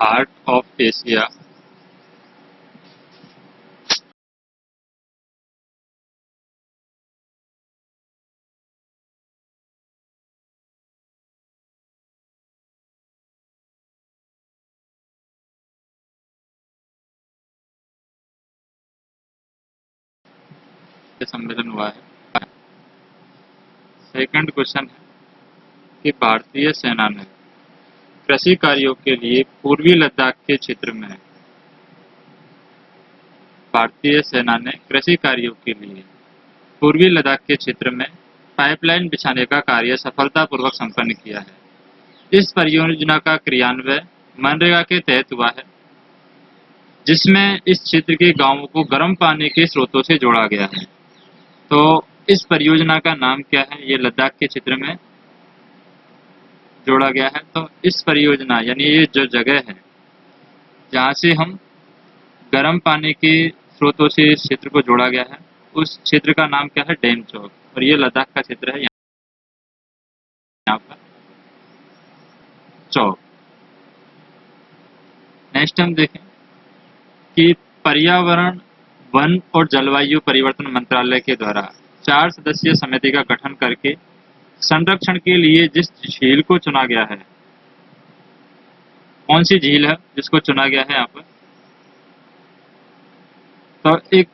Heart of Asia के सम्मेलन हुआ है। सेकंड क्वेश्चन है कि भारतीय सेना ने कृषि कार्यों के लिए पूर्वी लद्दाख के क्षेत्र में भारतीय सेना ने कृषि कार्यों के लिए पूर्वी लद्दाख के क्षेत्र में पाइपलाइन बिछाने का कार्य सफलतापूर्वक संपन्न किया है। इस परियोजना का क्रियान्वयन मनरेगा के तहत हुआ है, जिसमें इस क्षेत्र के गांवों को गर्म पानी के स्रोतों से जोड़ा गया है। तो इस परियोजना का नाम क्या है? ये लद्दाख के क्षेत्र में जोड़ा गया है। तो इस परियोजना यानी ये जो जगह है जहाँ से हम गर्म पानी के स्रोतों से इस क्षेत्र को जोड़ा गया है, उस क्षेत्र का नाम क्या है? डेमचौक। और ये लद्दाख का क्षेत्र है, यहाँ पर चौक। नेक्स्ट हम देखें कि पर्यावरण, वन और जलवायु परिवर्तन मंत्रालय के द्वारा 4 सदस्यीय समिति का गठन करके संरक्षण के लिए जिस झील को चुना गया है, कौन सी झील है जिसको चुना गया है यहाँ पर? तो एक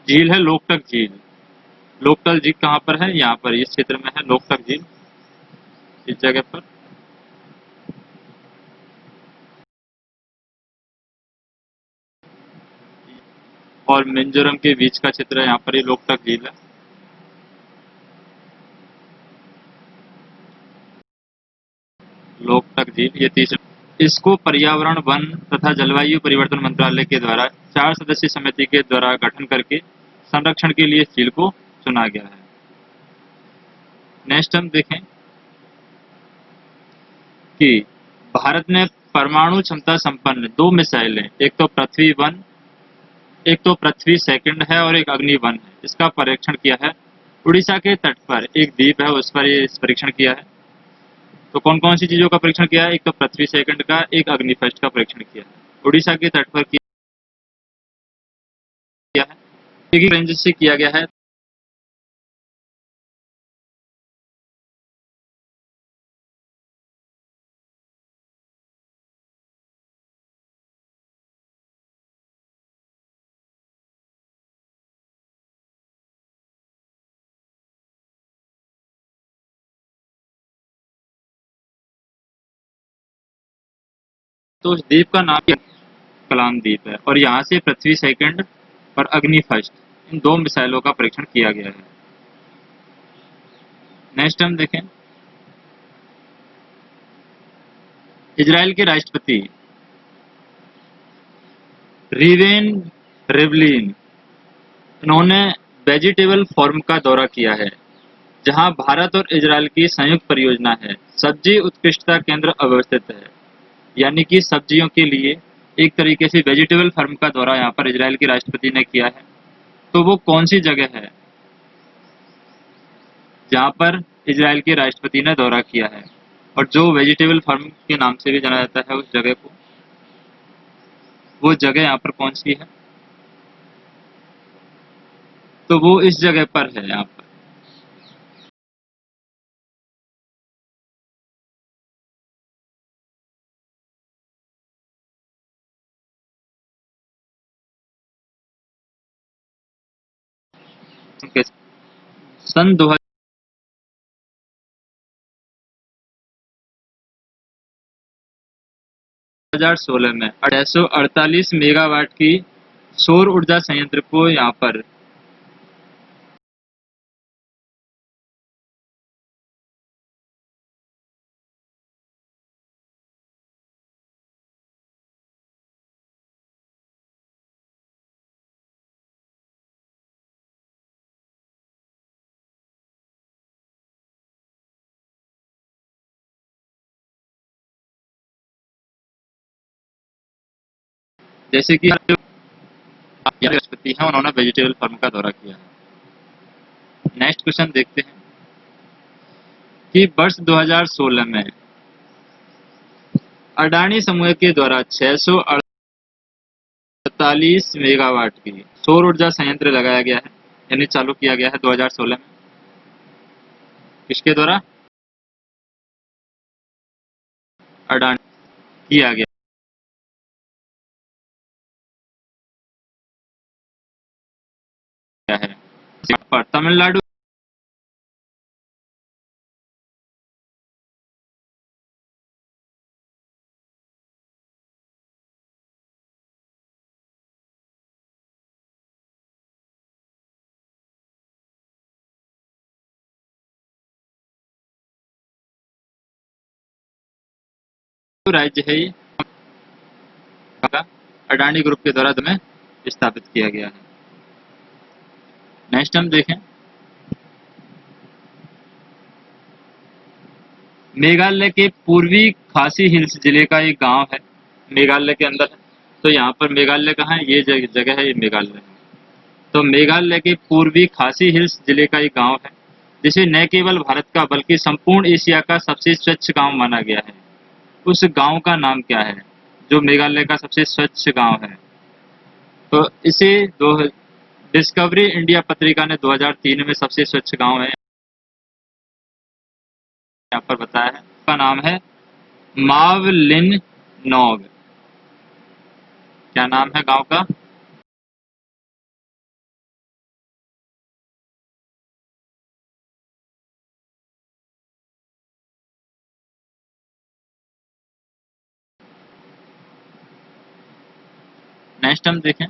झील है लोकटक झील। लोकटक झील कहाँ पर है? यहाँ पर इस क्षेत्र में है लोकटक झील, इस जगह पर। और मिजोरम के बीच का क्षेत्र है, यहाँ पर ये लोकटक झील है। लोकटक झील ये तीसरा। इसको पर्यावरण, वन तथा जलवायु परिवर्तन मंत्रालय के द्वारा 4 सदस्यीय समिति के द्वारा गठन करके संरक्षण के लिए इस झील को चुना गया है। नेक्स्ट हम देखें कि भारत ने परमाणु क्षमता संपन्न 2 मिसाइलें, एक तो पृथ्वी वन, एक तो पृथ्वी सेकंड है और एक अग्नि वन है, इसका परीक्षण किया है। उड़ीसा के तट पर एक द्वीप है, उस पर ये इस परीक्षण किया है। तो कौन कौन सी चीजों का परीक्षण किया है? एक तो पृथ्वी सेकंड का, एक अग्नि फर्स्ट का परीक्षण किया है। उड़ीसा के तट पर किया है, रेंज से किया गया है। तो उस द्वीप का नाम कलाम द्वीप है, और यहाँ से पृथ्वी सेकंड और अग्नि फर्स्ट, इन 2 मिसाइलों का परीक्षण किया गया है। नेक्स्ट हम देखें, इजराइल के राष्ट्रपति रिवेन रिवलिन, इन्होंने वेजिटेबल फार्म का दौरा किया है, जहां भारत और इजराइल की संयुक्त परियोजना है। सब्जी उत्कृष्टता केंद्र अवस्थित है, यानी कि सब्जियों के लिए एक तरीके से वेजिटेबल फार्म का दौरा यहाँ पर इजराइल के राष्ट्रपति ने किया है। तो वो कौन सी जगह है जहाँ पर इजराइल के राष्ट्रपति ने दौरा किया है, और जो वेजिटेबल फार्म के नाम से भी जाना जाता है उस जगह को, वो जगह यहाँ पर कौन सी है? तो वो इस जगह पर है, यहाँ पर। Okay. सन 2016 में 648 मेगावाट की सौर ऊर्जा संयंत्र को यहाँ पर जैसे कि राष्ट्रपति हैं, उन्होंने वेजिटेबल फार्म का दौरा किया है। नेक्स्ट क्वेश्चन देखते हैं कि वर्ष 2016 में अडानी समूह के द्वारा 648 मेगावाट की सौर ऊर्जा संयंत्र लगाया गया है, यानी चालू किया गया है 2016 में। किसके द्वारा? अडानी किया गया है। पर तमिलनाडु राज्य है ये, अडानी ग्रुप के द्वारा तुम्हें स्थापित किया गया है। नेक्स्ट हम देखें, मेघालय के पूर्वी खासी हिल्स जिले का एक गांव है, मेघालय के अंदर है। तो यहाँ पर मेघालय कहाँ है? ये जगह है, ये मेघालय है। तो मेघालय के पूर्वी खासी हिल्स जिले का एक गांव है, जिसे न केवल भारत का बल्कि संपूर्ण एशिया का सबसे स्वच्छ गांव माना गया है। उस गांव का नाम क्या है जो मेघालय का सबसे स्वच्छ गांव है? तो इसे दो डिस्कवरी इंडिया पत्रिका ने 2003 में सबसे स्वच्छ गांव है यहाँ पर बताया है। उसका नाम है मावलिन नोग। क्या नाम है गांव का? नेक्स्ट हम देखें,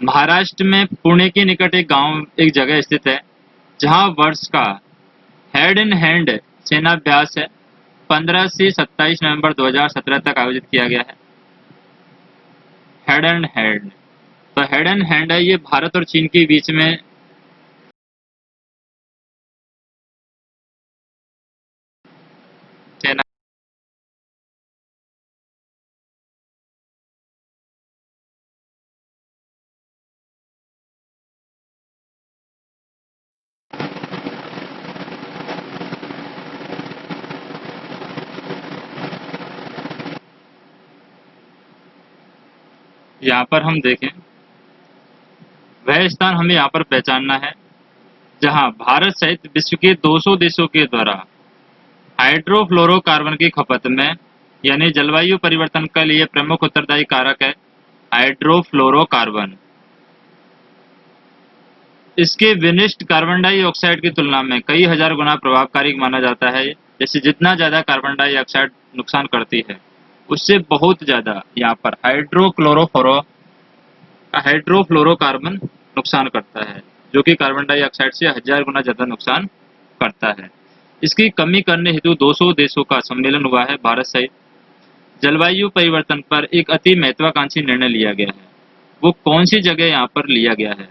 महाराष्ट्र में पुणे के निकट एक जगह स्थित है, जहां वर्ष का हेड इन हैंड सेनाभ्यास है 15 से 27 नवंबर 2017 तक आयोजित किया गया है। हेड एंड हैंड, तो हेड एंड हैंड है ये भारत और चीन के बीच में सेना। यहाँ पर हम देखें, वह स्थान हमें यहाँ पर पहचानना है जहाँ भारत सहित विश्व के 200 देशों के द्वारा हाइड्रोफ्लोरोकार्बन की खपत में, यानी जलवायु परिवर्तन के लिए प्रमुख उत्तरदायी कारक है हाइड्रोफ्लोरोकार्बन। इसके विनिष्ट कार्बन डाइऑक्साइड की तुलना में कई हजार गुना प्रभावकारी माना जाता है। जैसे जितना ज्यादा कार्बन डाइऑक्साइड नुकसान करती है, उससे बहुत ज्यादा यहाँ पर हाइड्रोफ्लोरोकार्बन नुकसान करता है, जो कि कार्बन डाइऑक्साइड से 1000 गुना ज्यादा नुकसान करता है। इसकी कमी करने हेतु 200 देशों का सम्मेलन हुआ है भारत सहित। जलवायु परिवर्तन पर एक अति महत्वाकांक्षी निर्णय लिया गया है। वो कौन सी जगह यहाँ पर लिया गया है?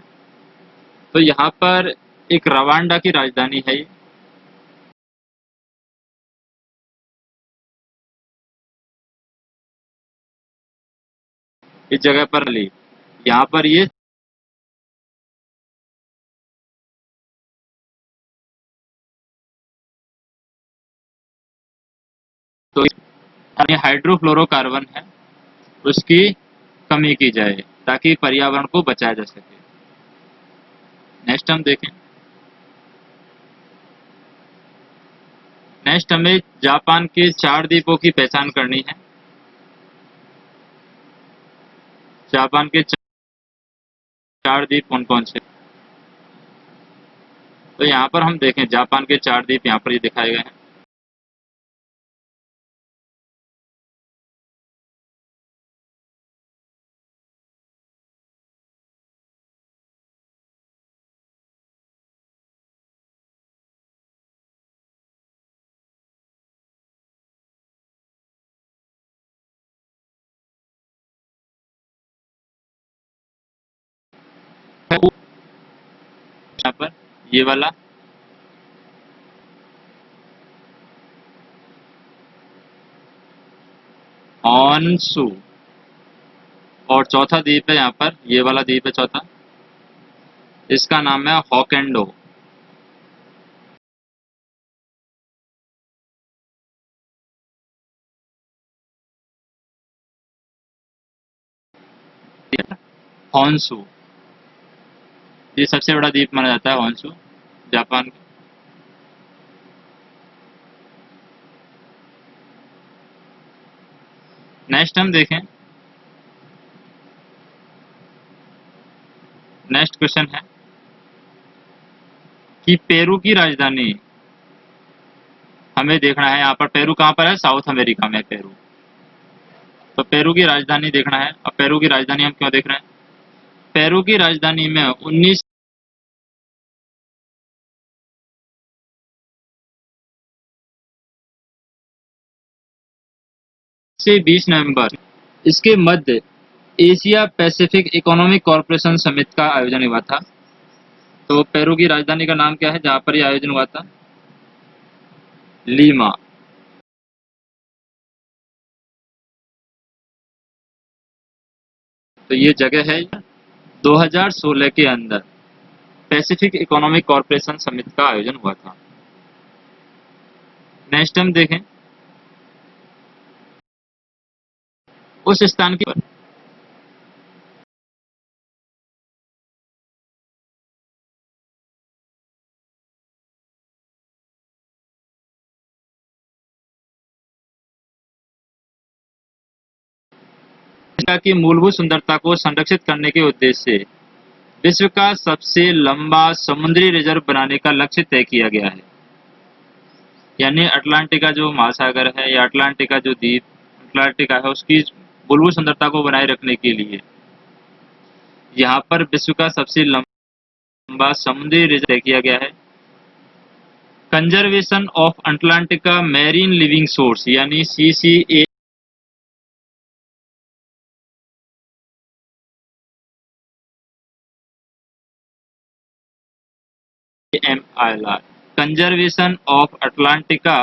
तो यहाँ पर एक रवांडा की राजधानी है ये। इस जगह पर ली, यहाँ पर ये तो हाइड्रोफ्लोरोकार्बन है, उसकी कमी की जाए ताकि पर्यावरण को बचाया जा सके। नेक्स्ट हम देखें, नेक्स्ट हमें जापान के 4 द्वीपों की पहचान करनी है। जापान के 4 द्वीप कौन कौन से? तो यहाँ पर हम देखें, जापान के 4 द्वीप यहाँ पर ये दिखाए गए हैं। यहाँ पर ये वाला हॉन्शू, और चौथा द्वीप है यहाँ पर, ये वाला द्वीप है चौथा, इसका नाम है हॉकेंडो। होन्शु, ये सबसे बड़ा द्वीप माना जाता है होन्शु, जापान का। नेक्स्ट हम देखें, नेक्स्ट क्वेश्चन है कि पेरू की राजधानी, हमें देखना है यहाँ पर पेरू कहाँ पर है, साउथ अमेरिका में पेरू। तो पेरू की राजधानी देखना है। अब पेरू की राजधानी हम क्यों देख रहे हैं, पेरू की राजधानी में 19 से 20 नवंबर इसके मध्य Asia Pacific economic corporation summit का आयोजन हुआ था। तो पेरू की राजधानी का नाम क्या है जहाँ पर यह आयोजन हुआ था, लीमा। तो ये जगह है 2016 के अंदर पैसिफिक इकोनॉमिक कॉरपोरेशन समिट का आयोजन हुआ था। नेक्स्ट हम देखें, उस स्थान की की मूलभूत सुंदरता को संरक्षित करने के उद्देश्य से विश्व का सबसे लंबा समुद्री रिजर्व बनाने का लक्ष्य तय किया गया है। यानी अटलांटिका जो महासागर है या अटलांटिका जो द्वीप अटलांटिका है उसकी मूलभूत सुंदरता को बनाए रखने के लिए यहाँ पर विश्व का सबसे लंबा समुद्री रिजर्व तय किया गया है। Conservation of Atlantica marine living source यानी CCAMIR, कंजर्वेशन ऑफ अटलांटिका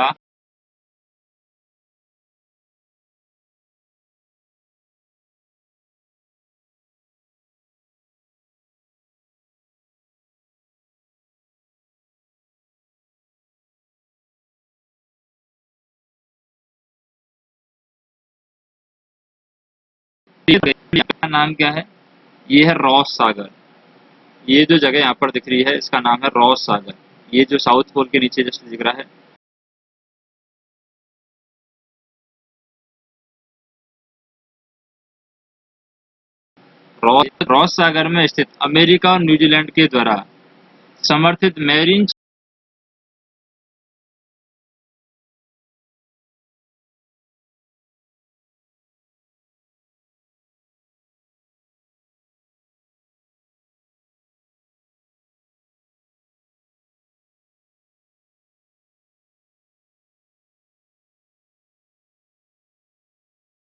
का नाम क्या है, ये है रॉस सागर। ये जो जगह यहाँ पर दिख रही है इसका नाम है रॉस सागर। ये जो साउथ पोल के नीचे जस्ट दिख रहा है, रॉस सागर में स्थित अमेरिका और न्यूजीलैंड के द्वारा समर्थित मैरीन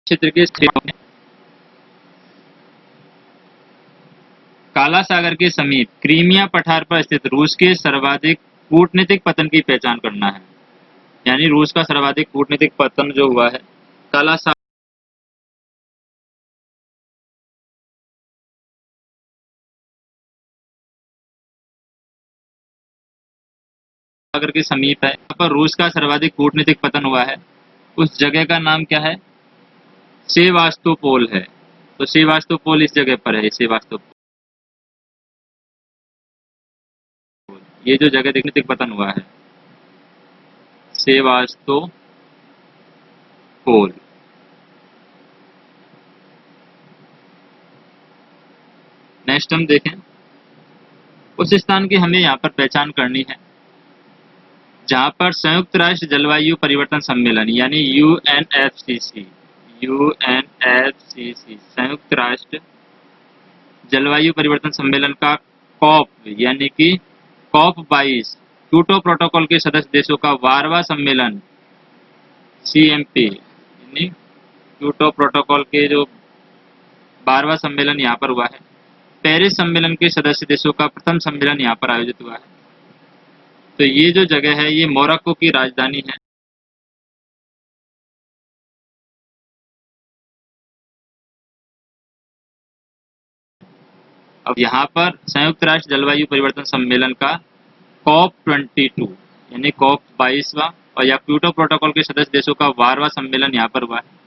क्षेत्र के काला सागर के समीप क्रीमिया पठार पर स्थित रूस के सर्वाधिक कूटनीतिक पतन की पहचान करना है। यानी रूस का सर्वाधिक कूटनीतिक पतन जो हुआ है काला सागर के समीप है, यहाँ पर रूस का सर्वाधिक कूटनीतिक पतन हुआ है। उस जगह का नाम क्या है, सेवास्तोपोल है। तो सेवास्तोपोल इस जगह पर है, सेवास्तोपोल। ये जो जगह कूटनीतिक पतन हुआ है सेवास्तोपोल। नेक्स्ट हम देखें, उस स्थान की हमें यहाँ पर पहचान करनी है जहाँ पर संयुक्त राष्ट्र जलवायु परिवर्तन सम्मेलन यानी यूएनएफसीसी संयुक्त राष्ट्र जलवायु परिवर्तन सम्मेलन का कॉप यानी कि COP22 क्योटो प्रोटोकॉल के सदस्य देशों का 12वां सम्मेलन CMP यानी क्योटो प्रोटोकॉल के जो 12वां सम्मेलन यहाँ पर हुआ है। पेरिस सम्मेलन के सदस्य देशों का प्रथम सम्मेलन यहाँ पर आयोजित हुआ है। तो ये जो जगह है ये मोरक्को की राजधानी है। अब यहाँ पर संयुक्त राष्ट्र जलवायु परिवर्तन सम्मेलन का COP22 यानी COP22वां और या क्योटो प्रोटोकॉल के सदस्य देशों का 12वां सम्मेलन यहाँ पर हुआ है।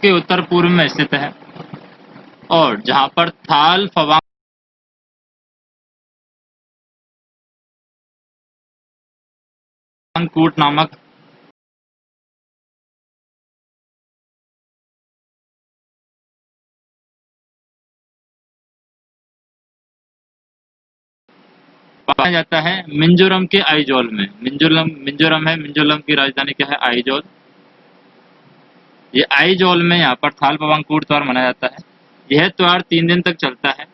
के उत्तर पूर्व में स्थित है और जहां पर थाल फवांगकूट नामक पाया जाता है मिजोरम के आइजोल में। मिजोरम है, मिजोरम की राजधानी क्या है? आइजोल। ये आइजोल में यहाँ पर थाल पवांगकूट त्योहार मनाया जाता है। यह त्योहार 3 दिन तक चलता है।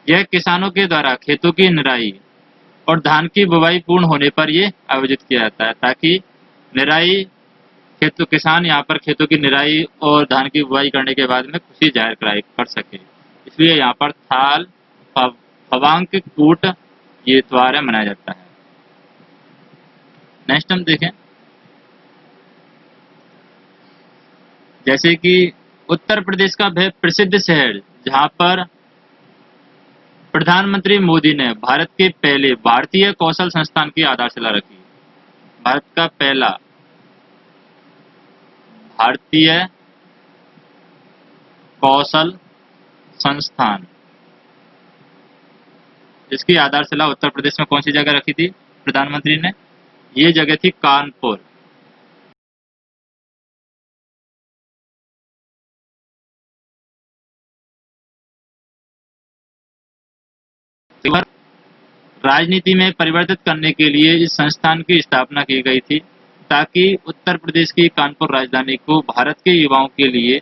यह किसानों के द्वारा खेतों की निराई और धान की बुवाई पूर्ण होने पर ये आयोजित किया जाता है, ताकि निराई खेतों किसान यहाँ पर खेतों की निराई और धान की बुवाई करने के बाद में खुशी जाहिर कर सके। इसलिए यहाँ पर थाल फवांगकूट ये त्योहार है मनाया जाता है। नेक्स्ट हम देखें, जैसे कि उत्तर प्रदेश का वह प्रसिद्ध शहर जहाँ पर प्रधानमंत्री मोदी ने भारत के पहले भारतीय कौशल संस्थान की आधारशिला रखी। भारत का पहला भारतीय कौशल संस्थान, जिसकी आधारशिला उत्तर प्रदेश में कौन सी जगह रखी थी प्रधानमंत्री ने? ये जगह थी कानपुर। राजनीति में परिवर्तित करने के लिए इस संस्थान की स्थापना की गई थी, ताकि उत्तर प्रदेश की कानपुर राजधानी को भारत के युवाओं के लिए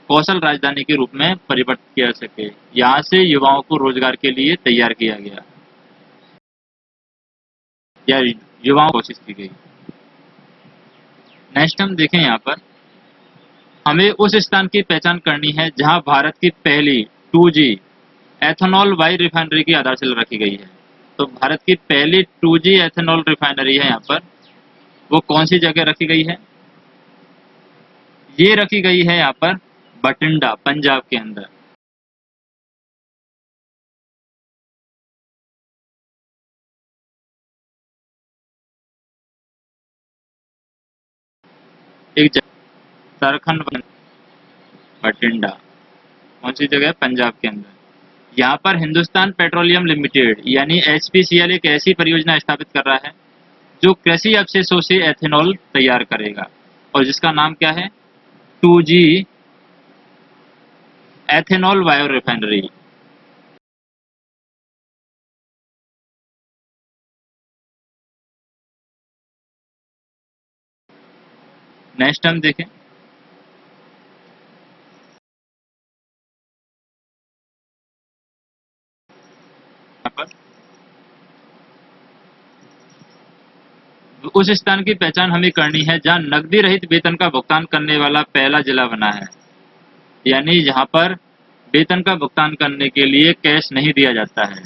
कौशल राजधानी के रूप में परिवर्तित किया जा सके। यहाँ से युवाओं को रोजगार के लिए तैयार किया गया या युवाओं को कोशिश की गई। नेक्स्ट हम देखें, यहाँ पर हमें उस स्थान की पहचान करनी है जहाँ भारत की पहली 2G एथेनॉल बाई रिफाइनरी की आधारशिला रखी गई है। तो भारत की पहली 2G एथेनॉल रिफाइनरी है यहाँ पर, वो कौन सी जगह रखी गई है? ये रखी गई है यहाँ पर बठिंडा, पंजाब के अंदर। एक उत्तराखंड बठिंडा कौन सी जगह है? पंजाब के अंदर। यहाँ पर हिंदुस्तान पेट्रोलियम लिमिटेड यानी HPCL एक ऐसी परियोजना स्थापित कर रहा है जो कृषि अवशेषों से एथेनॉल तैयार करेगा, और जिसका नाम क्या है? 2G ethanol bio refinery. Next हम देखें, यहाँ पर उस स्थान की पहचान हमें करनी है जहाँ नकदी रहित वेतन का भुगतान करने वाला पहला जिला बना है। यानी जहाँ पर वेतन का भुगतान करने के लिए कैश नहीं दिया जाता है,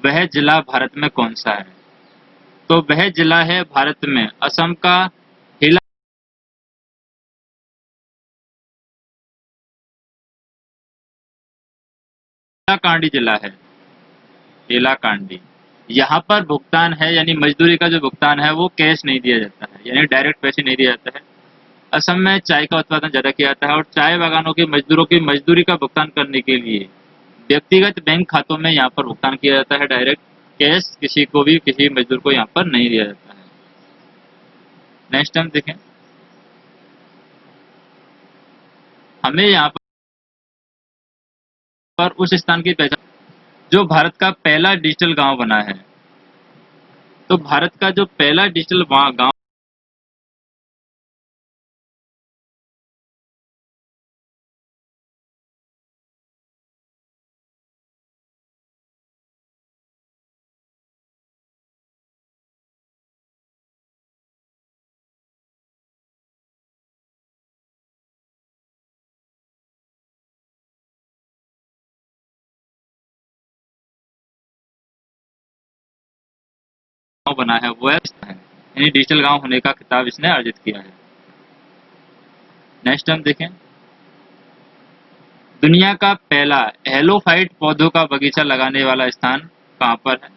वह जिला भारत में कौन सा है? तो वह जिला है भारत में असम का हेलाकांडी जिला है। हेलाकांडी। यहाँ पर भुगतान है यानी मजदूरी का जो भुगतान है वो कैश नहीं दिया जाता है, यानी डायरेक्ट पैसे नहीं दिया जाता है। असम में चाय का उत्पादन ज्यादा किया जाता है और चाय बागानों के मजदूरों की मजदूरी का भुगतान करने के लिए व्यक्तिगत बैंक खातों में यहाँ पर भुगतान किया जाता है। डायरेक्ट कैश किसी को भी किसी मजदूर को यहाँ पर नहीं दिया जाता है। नेक्स्ट हम देखें, हमें यहाँ पर उस स्थान की पहचान जो भारत का पहला डिजिटल गांव बना है। तो भारत का जो पहला डिजिटल गांव बना है वो है, यानी डिजिटल गांव होने का खिताब इसने अर्जित किया है। नेक्स्ट हम देखें, दुनिया का पहला हेलोफाइट पौधों का बगीचा लगाने वाला स्थान कहाँ पर है?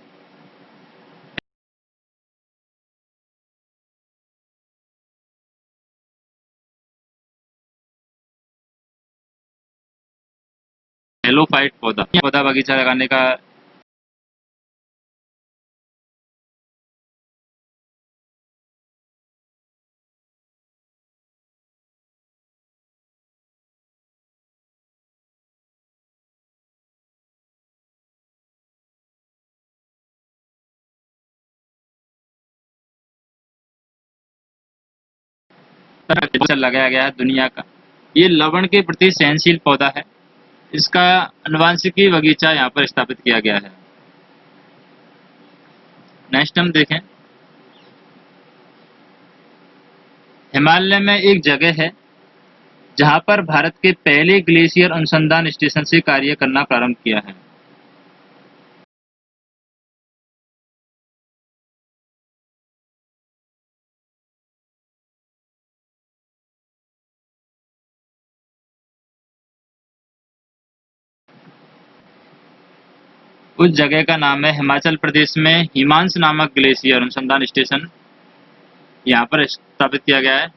ब्रोफाइट पौधा। पौधा बगीचा लगाने का लगाया गया है दुनिया का। ये लवण के प्रति सहनशील पौधा है। इसका आनुवंशिकी बगीचा यहाँ पर स्थापित किया गया है। नेक्स्ट हम देखें, हिमालय में एक जगह है जहाँ पर भारत के पहले ग्लेशियर अनुसंधान स्टेशन से कार्य करना प्रारंभ किया है। उस जगह का नाम है हिमाचल प्रदेश में हिमांश नामक ग्लेशियर अनुसंधान स्टेशन यहाँ पर स्थापित किया गया है।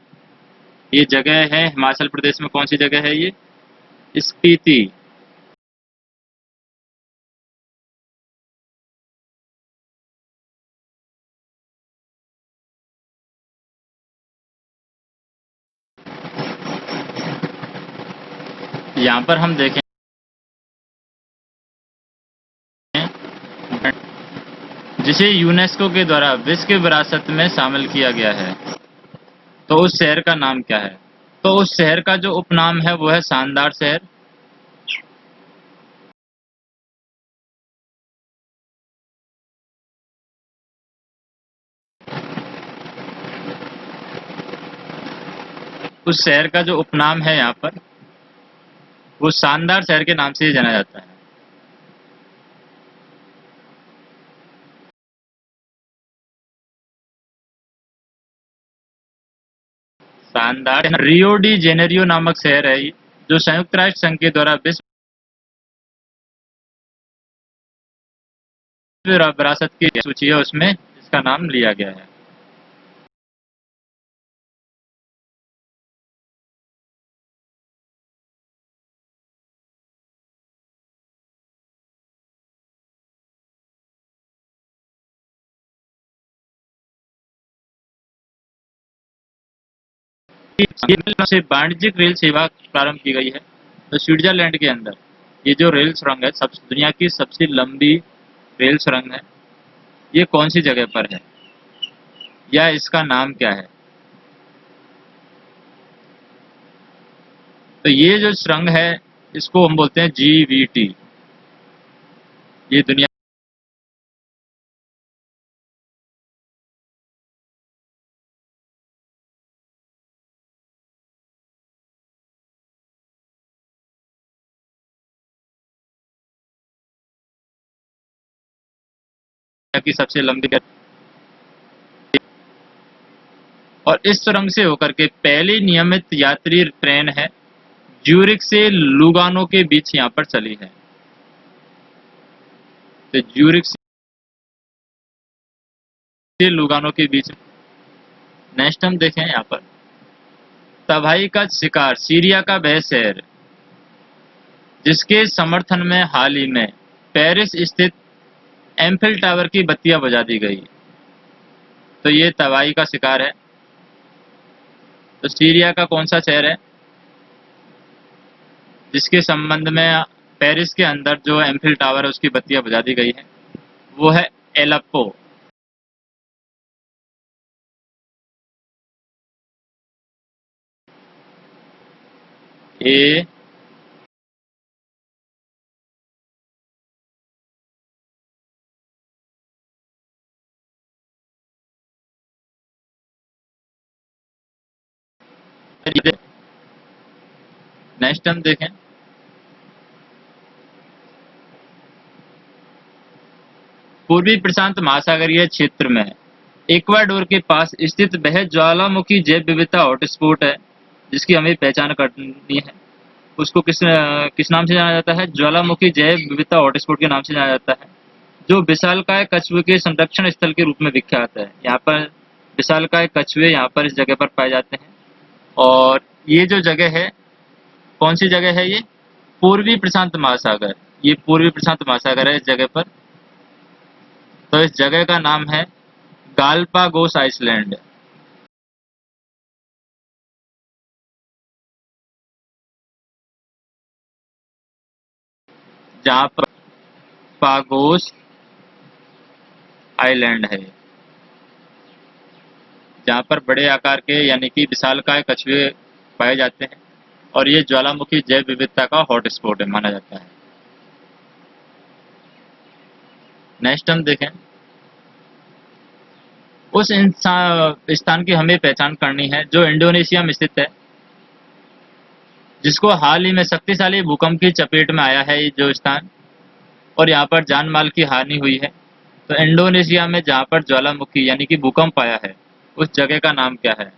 ये जगह है हिमाचल प्रदेश में। कौन सी जगह है ये? स्पीति। यहाँ पर हम देखें जिसे यूनेस्को के द्वारा विश्व विरासत में शामिल किया गया है। तो उस शहर का नाम क्या है? तो उस शहर का जो उपनाम है वो है शानदार शहर। उस शहर का जो उपनाम है यहाँ पर वो शानदार शहर के नाम से ही जाना जाता है। शानदार रियो डी जेनेरियो नामक शहर है ये, जो संयुक्त राष्ट्र संघ के द्वारा विश्व विरासत की सूची है उसमें इसका नाम लिया गया है। से वाणिज्यिक रेल सेवा प्रारंभ की गई है। तो स्विट्जरलैंड के अंदर ये जो रेल सुरंग है सब दुनिया की सबसे लंबी रेल सुरंग है। ये कौन सी जगह पर है या इसका नाम क्या है? तो ये जो सुरंग है इसको हम बोलते हैं जीवीटी। ये दुनिया की सबसे लंबी और इस सुरंग से होकर के पहली नियमित यात्री ट्रेन है ज्यूरिख से लुगानो के बीच यहाँ पर चली है। तो ज्यूरिख से लुगानो के बीच। नेक्स्ट हम देखें यहाँ पर तबाही का शिकार सीरिया का वह शहर जिसके समर्थन में हाल ही में पेरिस स्थित एम्फिल टावर की बत्तियां बुझा दी गई। तो ये तबाही का शिकार है। तो सीरिया का कौन सा शहर है जिसके संबंध में पेरिस के अंदर जो एम्फिल टावर है उसकी बत्तियां बुझा दी गई है? वो है एलेप्पो। ए नेक्स्ट हम देखें पूर्वी प्रशांत महासागरीय क्षेत्र में इक्वाडोर के पास स्थित वह ज्वालामुखी जैव विविधता हॉटस्पॉट है जिसकी हमें पहचान करनी है। उसको किस नाम से जाना जाता है? ज्वालामुखी जैव विविधता हॉटस्पॉट के नाम से जाना जाता है, जो विशालकाय कछुए के संरक्षण स्थल के रूप में विख्यात है। यहाँ पर विशालकाय कछुए यहाँ पर इस जगह पर पाए जाते हैं। और ये जो जगह है कौन सी जगह है ये? पूर्वी प्रशांत महासागर, ये पूर्वी प्रशांत महासागर है इस जगह पर। तो इस जगह का नाम है गालपागोस आइसलैंड। जहाँ पर पागोस आइलैंड है, जहाँ पर बड़े आकार के यानी कि विशालकाय कछुए पाए जाते हैं, और ये ज्वालामुखी जैव विविधता का हॉटस्पॉट है माना जाता है। नेक्स्ट हम देखें, उस स्थान की हमें पहचान करनी है जो इंडोनेशिया में स्थित है, जिसको हाल ही में शक्तिशाली भूकंप की चपेट में आया है ये जो स्थान, और यहाँ पर जान माल की हानि हुई है। तो इंडोनेशिया में जहाँ पर ज्वालामुखी यानी कि भूकंप आया है, उस जगह का नाम क्या है?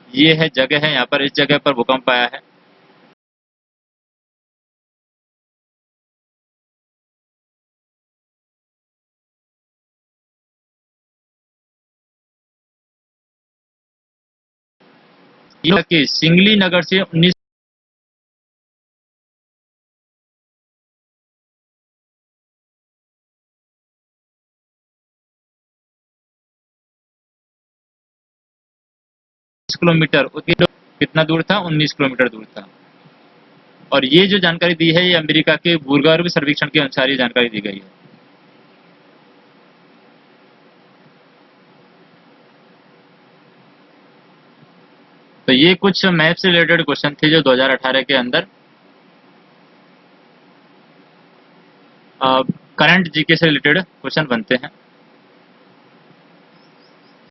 ये है जगह है, यहाँ पर इस जगह पर भूकंप आया है। ये कि सिंगली नगर से 19 किलोमीटर कितना दूर था? 19 किलोमीटर दूर था। और ये जो जानकारी दी है, ये अमेरिका के भूगर्भ सर्वेक्षण के अनुसार ये जानकारी दी गई है। तो ये कुछ मैप से रिलेटेड क्वेश्चन थे जो 2018 के अंदर करंट जीके से रिलेटेड क्वेश्चन बनते हैं।